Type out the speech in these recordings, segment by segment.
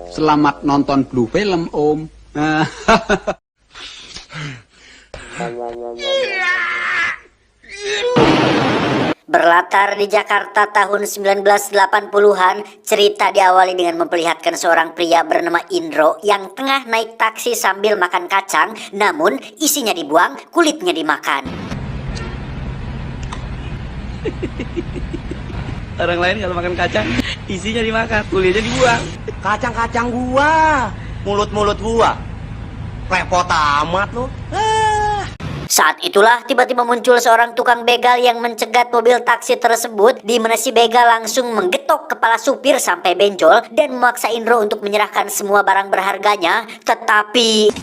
Selamat nonton Blue Film, Om. Berlatar di Jakarta tahun 1980-an, cerita diawali dengan memperlihatkan seorang pria bernama Indro yang tengah naik taksi sambil makan kacang, namun isinya dibuang, kulitnya dimakan. Orang lain kalau makan kacang, isinya dimakan, kulitnya dibuang. Kacang-kacang gua, mulut-mulut gua. Repot amat lu. Saat itulah tiba-tiba muncul seorang tukang begal yang mencegat mobil taksi tersebut, di mana si begal langsung menggetok kepala supir sampai benjol dan memaksa Indro untuk menyerahkan semua barang berharganya. Tetapi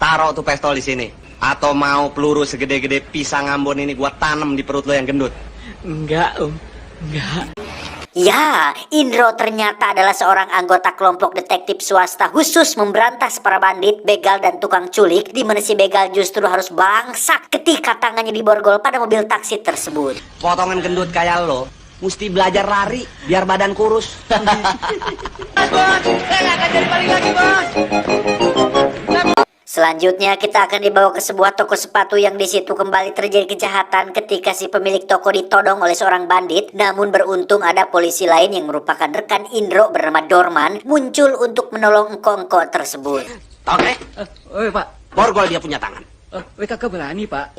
Taruh tuh pistol di sini. Atau mau peluru segede-gede pisang Ambon ini gua tanam di perut lo yang gendut? Enggak, Om. Enggak. ya, Indro ternyata adalah seorang anggota kelompok detektif swasta khusus memberantas para bandit, begal, dan tukang culik, di mana si begal justru harus bangsak ketika tangannya diborgol pada mobil taksi tersebut. Potongan gendut kayak lo mesti belajar lari biar badan kurus. Bos, saya nggak akan jadi paling lagi, Bos. Selanjutnya kita akan dibawa ke sebuah toko sepatu yang di situ kembali terjadi kejahatan ketika si pemilik toko ditodong oleh seorang bandit. Namun beruntung ada polisi lain yang merupakan rekan Indro bernama Dorman muncul untuk menolong engko-engko tersebut. Oke, Pak. borgol dia punya tangan. Kagak berani, Pak.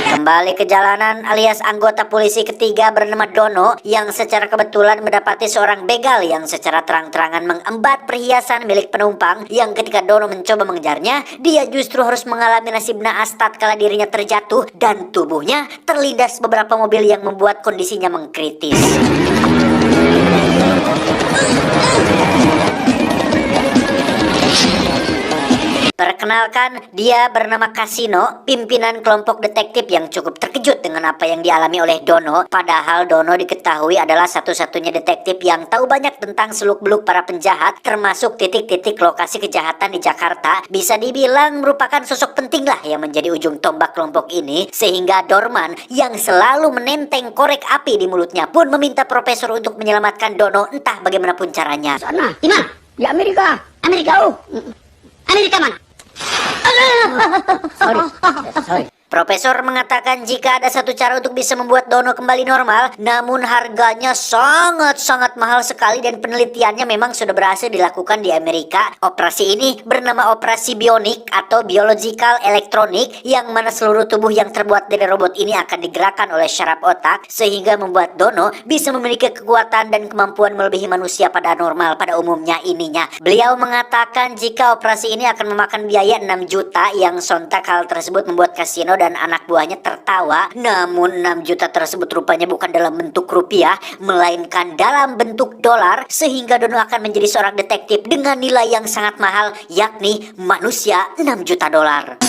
Kembali ke jalanan, alias anggota polisi ketiga bernama Dono yang secara kebetulan mendapati seorang begal yang secara terang-terangan mengembat perhiasan milik penumpang, yang ketika Dono mencoba mengejarnya, dia justru harus mengalami nasib naas tatkala dirinya terjatuh dan tubuhnya terlindas beberapa mobil yang membuat kondisinya mengkritis. Perkenalkan, dia bernama Kasino, pimpinan kelompok detektif yang cukup terkejut dengan apa yang dialami oleh Dono. Padahal Dono diketahui adalah satu-satunya detektif yang tahu banyak tentang seluk-beluk para penjahat, termasuk titik-titik lokasi kejahatan di Jakarta. Bisa dibilang merupakan sosok penting lah yang menjadi ujung tombak kelompok ini, sehingga Dorman yang selalu menenteng korek api di mulutnya pun meminta profesor untuk menyelamatkan Dono entah bagaimanapun caranya. Sana, di mana? Di Amerika. Amerika, Amerika mana? Sorry. Profesor mengatakan jika ada satu cara untuk bisa membuat Dono kembali normal, namun harganya sangat-sangat mahal sekali dan penelitiannya memang sudah berhasil dilakukan di Amerika. Operasi ini bernama operasi bionik atau biological electronic, yang mana seluruh tubuh yang terbuat dari robot ini akan digerakkan oleh syaraf otak, sehingga membuat Dono bisa memiliki kekuatan dan kemampuan melebihi manusia pada normal pada umumnya ininya. Beliau mengatakan jika operasi ini akan memakan biaya 6 juta, yang sontak hal tersebut membuat Kasino dan anak buahnya tertawa. Namun 6 juta tersebut rupanya bukan dalam bentuk rupiah, melainkan dalam bentuk dolar, sehingga Dono akan menjadi seorang detektif dengan nilai yang sangat mahal, yakni manusia 6 juta dolar.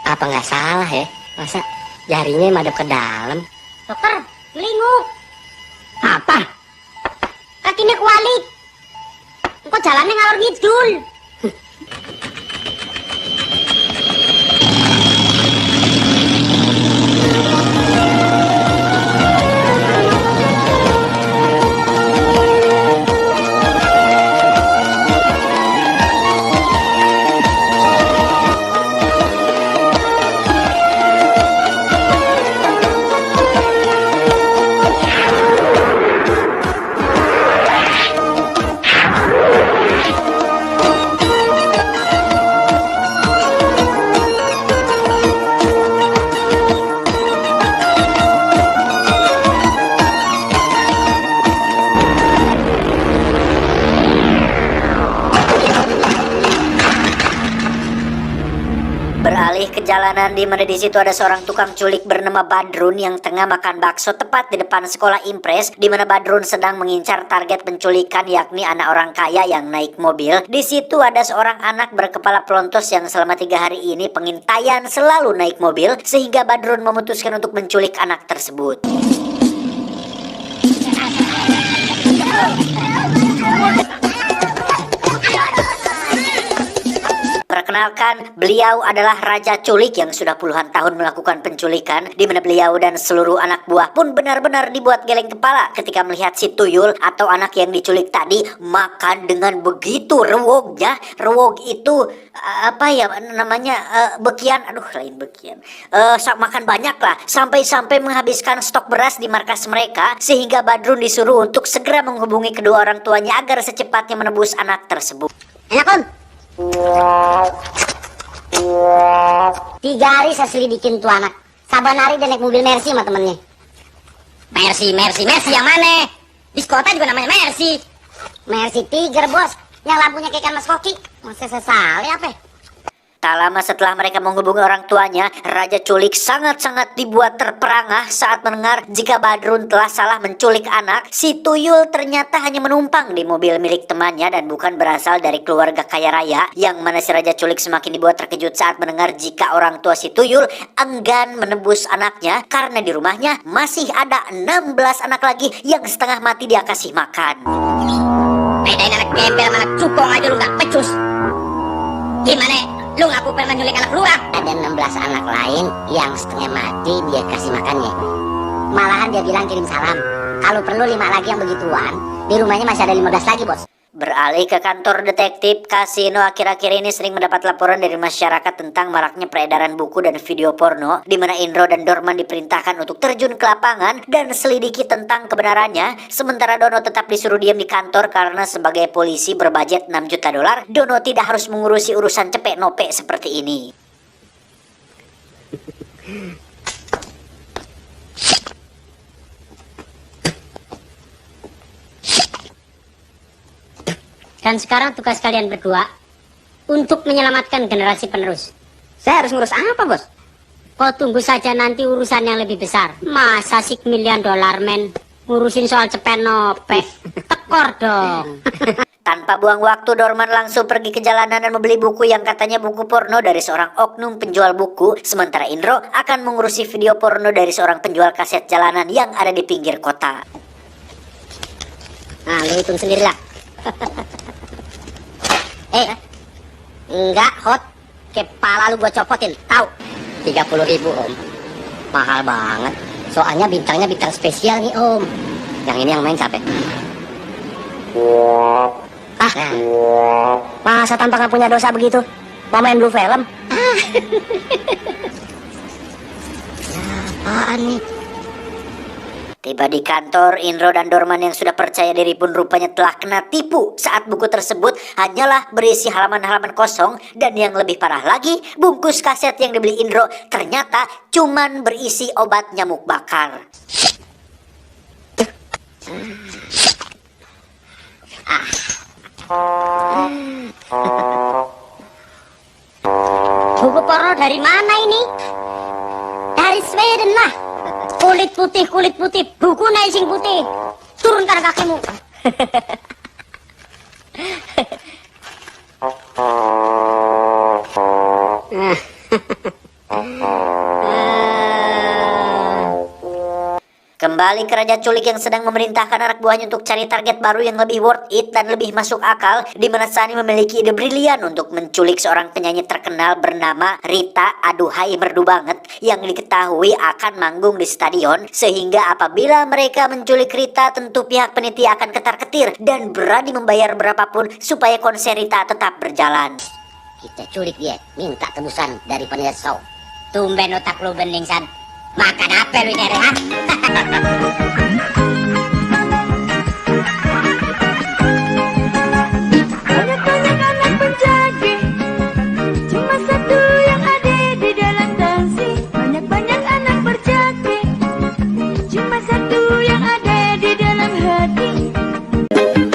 Apa nggak salah ya? Masa jarinya madep ke dalam? Dokter, melinguk. Apa? Kakinya kualik. Kok jalannya ngalor ngidul? jalanan di mana di situ ada seorang tukang culik bernama Badrun yang tengah makan bakso tepat di depan sekolah Impres, di mana Badrun sedang mengincar target penculikan yakni anak orang kaya yang naik mobil. Di situ ada seorang anak berkepala pelontos yang selama 3 hari ini pengintaian selalu naik mobil, sehingga Badrun memutuskan untuk menculik anak tersebut. Perkenalkan, beliau adalah Raja Culik yang sudah puluhan tahun melakukan penculikan, di mana beliau dan seluruh anak buah pun benar-benar dibuat geleng kepala ketika melihat si tuyul atau anak yang diculik tadi makan dengan begitu rewognya. Rewog itu apa ya namanya, bekian, aduh lain bekian, makan banyak lah, sampai-sampai menghabiskan stok beras di markas mereka, sehingga Badrun disuruh untuk segera menghubungi kedua orang tuanya agar secepatnya menebus anak tersebut. Enak Om. 3 hari saya selidikin tuh anak. Saban hari dia naik mobil Mercy sama temennya. Mercy yang mana? Di kota juga namanya Mercy. Mercy Tiger bos, yang lampunya kayak Mas Koki. Masih sesali apa? Tak lama setelah mereka menghubungi orang tuanya, Raja Culik sangat-sangat dibuat terperangah saat mendengar jika Badrun telah salah menculik anak. Si tuyul ternyata hanya menumpang di mobil milik temannya dan bukan berasal dari keluarga kaya raya, yang mana si Raja Culik semakin dibuat terkejut saat mendengar jika orang tua si tuyul enggan menebus anaknya karena di rumahnya masih ada 16 anak lagi yang setengah mati dia kasih makan. Bedain anak gembel sama anak cukong aja lu gak pecus. Gimana? Lu ngaku pengen menculik anak lu ah? Ada 16 anak lain yang setengah mati dia kasih makannya. Malahan dia bilang kirim salam. Kalau perlu 5 lagi yang begituan, di rumahnya masih ada 15 lagi bos. Beralih ke kantor detektif, Kasino akhir-akhir ini sering mendapat laporan dari masyarakat tentang maraknya peredaran buku dan video porno, di mana Indro dan Dorman diperintahkan untuk terjun ke lapangan dan selidiki tentang kebenarannya. Sementara Dono tetap disuruh diam di kantor karena sebagai polisi berbudget 6 juta dolar, Dono tidak harus mengurusi urusan cepek nope seperti ini. Dan sekarang tugas kalian berdua untuk menyelamatkan generasi penerus. Saya harus ngurus apa bos? Kau tunggu saja nanti urusan yang lebih besar. Masa $6 million men ngurusin soal cepet nope? Tekor dong. Tanpa buang waktu, Dorman langsung pergi ke jalanan dan membeli buku yang katanya buku porno dari seorang oknum penjual buku. Sementara Indro akan mengurusi video porno dari seorang penjual kaset jalanan yang ada di pinggir kota. Nah, lu hitung sendirilah. Enggak hot, kepala lu gua copotin, tahu? 30.000 om. Mahal banget. Soalnya bintangnya bintang spesial nih om. Yang ini yang main siapa? Masa tanpa nggak punya dosa begitu? Mau main blue film? Apaan nih? Tiba di kantor, Indro dan Dorman yang sudah percaya diri pun rupanya telah kena tipu saat buku tersebut hanyalah berisi halaman-halaman kosong, dan yang lebih parah lagi, bungkus kaset yang dibeli Indro ternyata cuman berisi obat nyamuk bakar. Buku porno dari mana ini? Dari Sweden lah. Kulit putih, buku naising putih. Turun karena kakimu. Kembali ke Raja Culik yang sedang memerintahkan anak buahnya untuk cari target baru yang lebih worth it dan lebih masuk akal, di mana Sani memiliki ide brilian untuk menculik seorang penyanyi terkenal bernama Rita, aduhai merdu banget, yang diketahui akan manggung di stadion, sehingga apabila mereka menculik Rita tentu pihak penitia akan ketar-ketir dan berani membayar berapapun supaya konser Rita tetap berjalan. Kita culik dia, minta tebusan dari panitia show. Tumben otak lu bening San. Makan apa lu nyari ha? Banyak-banyak anak penjagi, cuma satu yang ada di dalam tansi. Banyak-banyak anak berjati, cuma satu yang ada di dalam hati.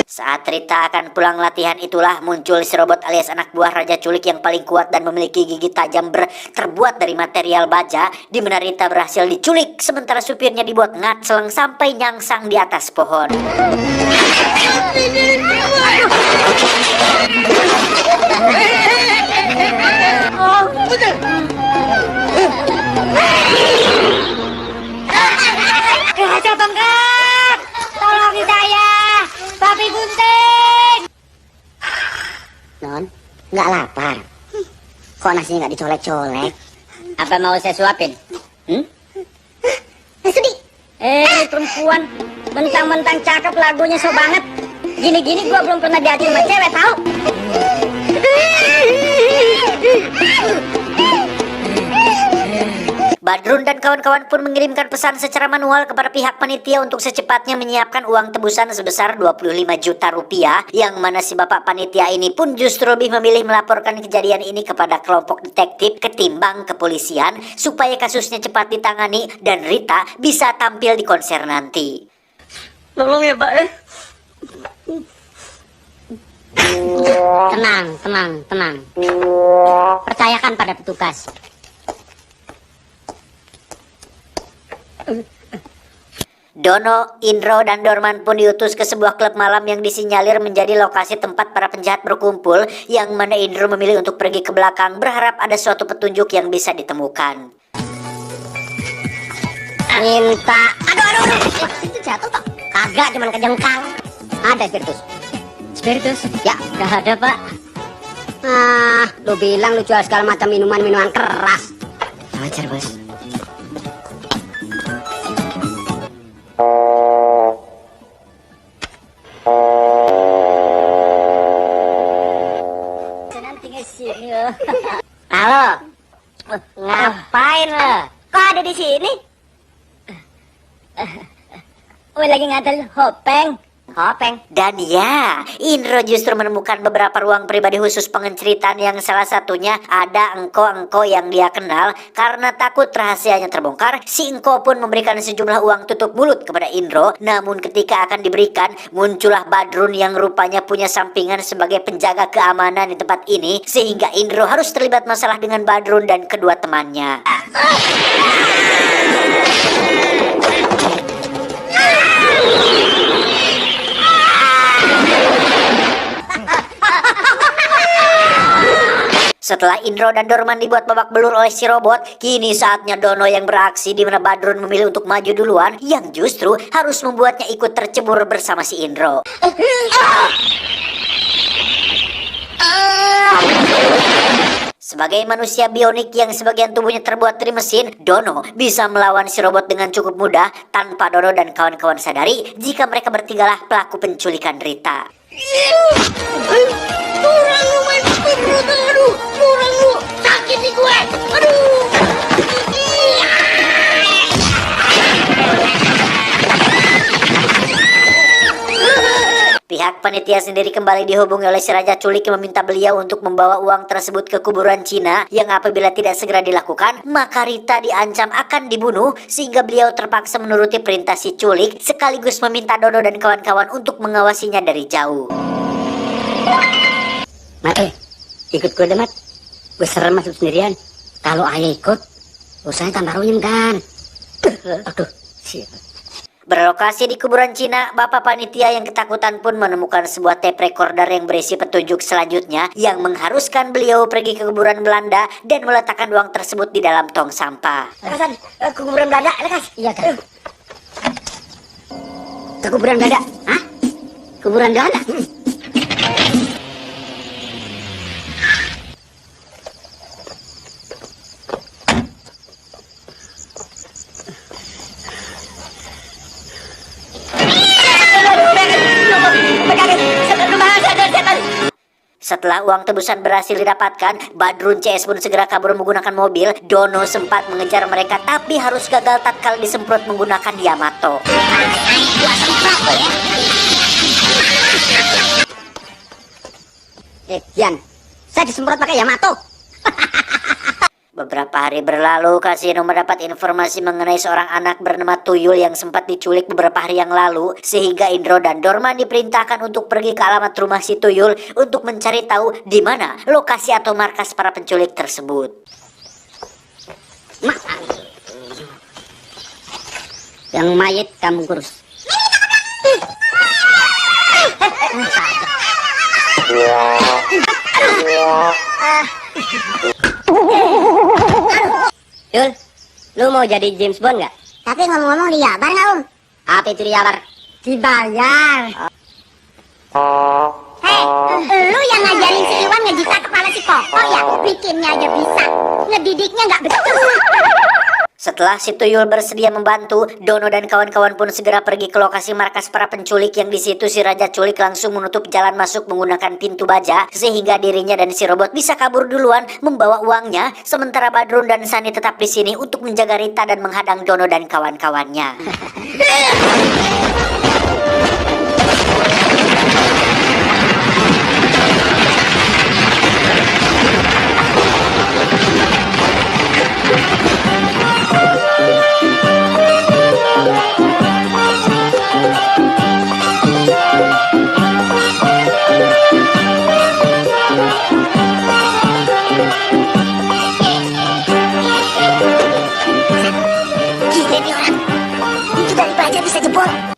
Saat Saat Rita akan pulang latihan itulah muncul si robot alias anak buah Raja Culik yang paling kuat dan memiliki gigi tajam terbuat dari material baja, di mana Rita berhasil diculik sementara supirnya dibuat ngacleng sampai nyangsang di atas pohon. Raja Bengkak, tolong saya, babi gunting. Non, nggak lapar. Kok nasinya nggak dicolek-colek? Apa mau saya suapin? Sedih. Perempuan, mentang-mentang cakep lagunya so banget. Gini-gini gua belum pernah diadu sama cewek, tahu? Badrun dan kawan-kawan pun mengirimkan pesan secara manual kepada pihak panitia untuk secepatnya menyiapkan uang tebusan sebesar 25 juta rupiah, yang mana si bapak panitia ini pun justru lebih memilih melaporkan kejadian ini kepada kelompok detektif ketimbang kepolisian supaya kasusnya cepat ditangani dan Rita bisa tampil di konser nanti. Tolong ya Pak ya. Tenang. Percayakan pada petugas. Dono, Indro, dan Dorman pun diutus ke sebuah klub malam yang disinyalir menjadi lokasi tempat para penjahat berkumpul, yang mana Indro memilih untuk pergi ke belakang berharap ada suatu petunjuk yang bisa ditemukan. Minta. Aduh. Itu jatuh kok. Kagak, cuman kejengkal. Ada spiritus. Spiritus? Ya, udah ada, Pak. Lu bilang lu jual segala macam minuman keras. Wajar, Bos. Halo. Ngapain lo? Kok ada di sini? Lagi ngadal hopeng. Dan ya, Indro justru menemukan beberapa ruang pribadi khusus pengenceritaan, yang salah satunya ada engko-engko yang dia kenal. Karena takut rahasianya terbongkar, si engko pun memberikan sejumlah uang tutup mulut kepada Indro. Namun ketika akan diberikan, muncullah Badrun yang rupanya punya sampingan sebagai penjaga keamanan di tempat ini, sehingga Indro harus terlibat masalah dengan Badrun dan kedua temannya. Setelah Indro dan Dorman dibuat babak belur oleh si robot, kini saatnya Dono yang beraksi, di mana Badrun memilih untuk maju duluan, yang justru harus membuatnya ikut tercebur bersama si Indro. Sebagai manusia bionik yang sebagian tubuhnya terbuat dari mesin, Dono bisa melawan si robot dengan cukup mudah tanpa Dono dan kawan-kawan sadari jika mereka bertigalah pelaku penculikan Rita. Kurang lu main spiritus, aduh, kurang lu, sakit nih gue, aduh. Pihak panitia sendiri kembali dihubungi oleh si Raja Culik yang meminta beliau untuk membawa uang tersebut ke kuburan Cina, yang apabila tidak segera dilakukan, maka Rita diancam akan dibunuh, sehingga beliau terpaksa menuruti perintah si Culik, sekaligus meminta Dono dan kawan-kawan untuk mengawasinya dari jauh. Mat, ikut gue deh, Mat. Gue serem masuk sendirian. Kalau ayah ikut, usahanya tambah runyem, Dan. Aduh, siapa? Berlokasi di kuburan Cina, bapak panitia yang ketakutan pun menemukan sebuah tape recorder yang berisi petunjuk selanjutnya, yang mengharuskan beliau pergi ke kuburan Belanda dan meletakkan uang tersebut di dalam tong sampah. Lekasan, ke kuburan Belanda, lekas. Iya, kan. Ke kuburan Belanda. Hah? Kuburan Belanda? Setelah uang tebusan berhasil didapatkan, Badrun CS pun segera kabur menggunakan mobil. Dono sempat mengejar mereka tapi harus gagal tatkala disemprot menggunakan Yamato. Yan, saya disemprot pakai Yamato. Beberapa hari berlalu, Kasino mendapat informasi mengenai seorang anak bernama Tuyul yang sempat diculik beberapa hari yang lalu, sehingga Indro dan Dorman diperintahkan untuk pergi ke alamat rumah si Tuyul untuk mencari tahu di mana lokasi atau markas para penculik tersebut. Yang mayit kamu kurus. Yul, lu mau jadi James Bond nggak? Tapi ngomong-ngomong diabar nggak Om? Apa itu diabar? Dibayar. Lu yang ngajarin si Iwan ngejitak kepala si Koko ya? Bikinnya aja bisa, ngedidiknya nggak betul. Setelah si Tuyul bersedia membantu, Dono dan kawan-kawan pun segera pergi ke lokasi markas para penculik yang di situ si Raja Culik langsung menutup jalan masuk menggunakan pintu baja sehingga dirinya dan si robot bisa kabur duluan membawa uangnya, sementara Badrun dan Sani tetap di sini untuk menjaga Rita dan menghadang Dono dan kawan-kawannya.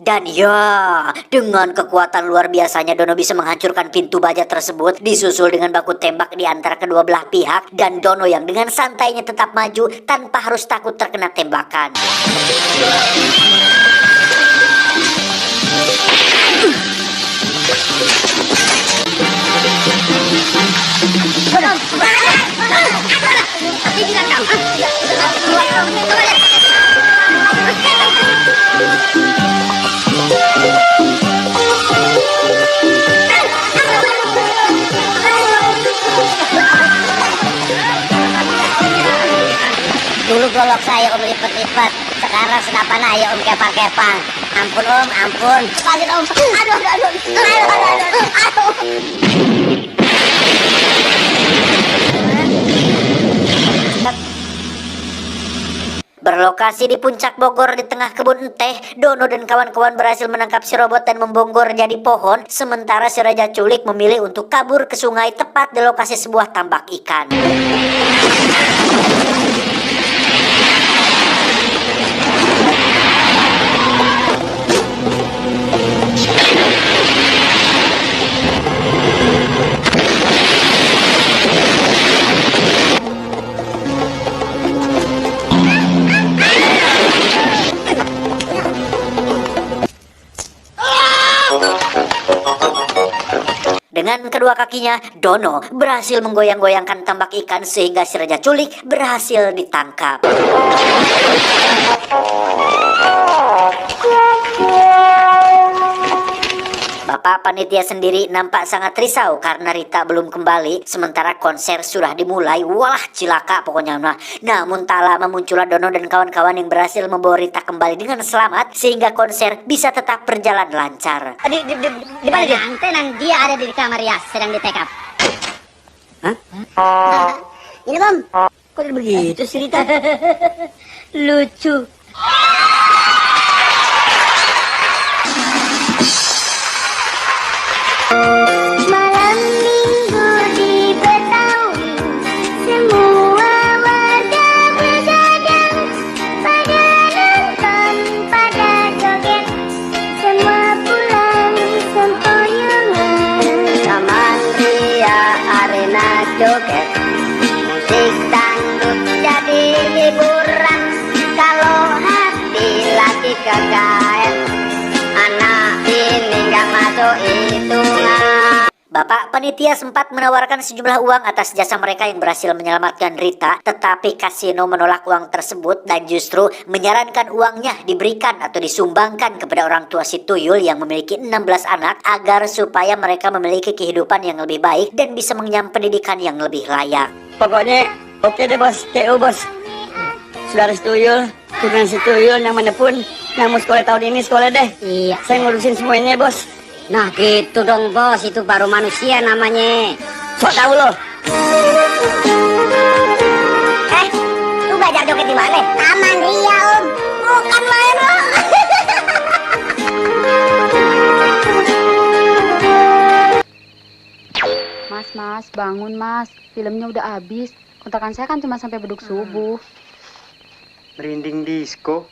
Dan ya, dengan kekuatan luar biasanya Dono bisa menghancurkan pintu baja tersebut, disusul dengan baku tembak di antara kedua belah pihak, dan Dono yang dengan santainya tetap maju tanpa harus takut terkena tembakan. Dulu golok saya Om lipet-lipet, sekarang senapan aja Om kepang-kepang. Ampun Om, ampun. Lanjut Om. Aduh. Berlokasi di puncak Bogor di tengah kebun teh, Dono dan kawan-kawan berhasil menangkap si robot dan membongkor jadi pohon, sementara si Raja Culik memilih untuk kabur ke sungai tepat di lokasi sebuah tambak ikan. Dengan kedua kakinya, Dono berhasil menggoyang-goyangkan tambak ikan sehingga si Raja Culik berhasil ditangkap. Bapak panitia sendiri nampak sangat risau karena Rita belum kembali, sementara konser sudah dimulai. Walah cilaka pokoknya. Namun tak lama muncullah Dono dan kawan-kawan yang berhasil membawa Rita kembali dengan selamat sehingga konser bisa tetap berjalan lancar. Di mana dia? Tenang, dia ada di kamar ya, sedang ditekap. Hah? Ini Om. Kok begitu sih Rita? Lucu. Malam minggu di Betawi, semua warga begadang, pada nonton, pada joget, semua pulang sempoyongan. Taman Ria arena joget, musik dangdut jadi hiburan. Kalau hati lagi kegaet, anak ini gak masuk hitungan. Bapak panitia sempat menawarkan sejumlah uang atas jasa mereka yang berhasil menyelamatkan Rita, tetapi Kasino menolak uang tersebut dan justru menyarankan uangnya diberikan atau disumbangkan kepada orang tua si Tuyul yang memiliki 16 anak agar supaya mereka memiliki kehidupan yang lebih baik dan bisa mengenyam pendidikan yang lebih layak. Pokoknya oke deh bos, TU bos. Saudara si Tuyul, turunan si Tuyul yang mana pun yang mau sekolah tahun ini sekolah deh. Iya. Saya ngurusin semuanya bos. Nah gitu dong bos, itu baru manusia namanya. Sok tahu lo. joget di mana? Taman Ria, Om. Bukan main, Om. Mas, bangun mas. Filmnya udah habis. Kontrakan saya kan cuma sampai beduk subuh. Merinding disco.